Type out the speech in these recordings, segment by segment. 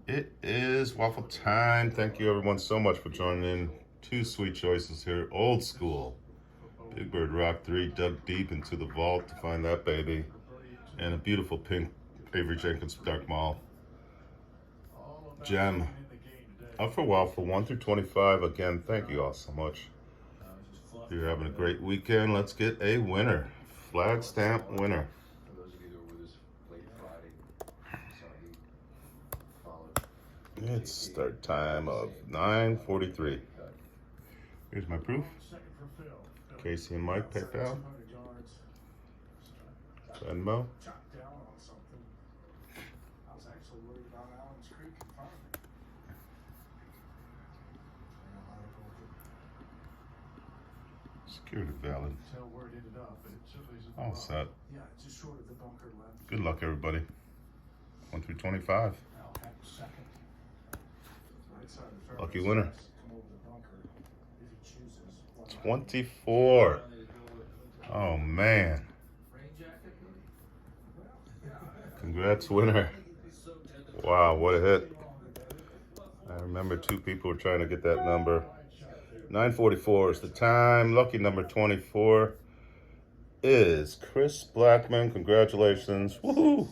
It is waffle time. Thank you everyone so much for joining in. Two sweet choices here. Old school. Big Bird Rock 3 dug deep into the vault to find that baby. And a beautiful pink Avery Jenkins Dark Mall. Gem. Up for waffle 1 through 25. Again, thank you all so much. You're having a great weekend. Let's get a winner. Flag stamp winner. It's start time of 9:43. Here's my proof. Casey and Mike PayPal. Venmo. Security valid. All set. Good luck, everybody. 1 through 25. Lucky winner. 24. Oh, man. Congrats, winner. Wow, what a hit. I remember two people were trying to get that number. 9:44 is the time. Lucky number 24 is Chris Blackman. Congratulations. Woohoo!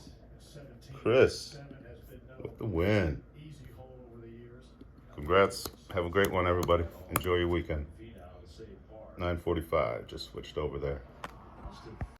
Chris with the win. Congrats. Have a great one, everybody. Enjoy your weekend. 9:45. Just switched over there.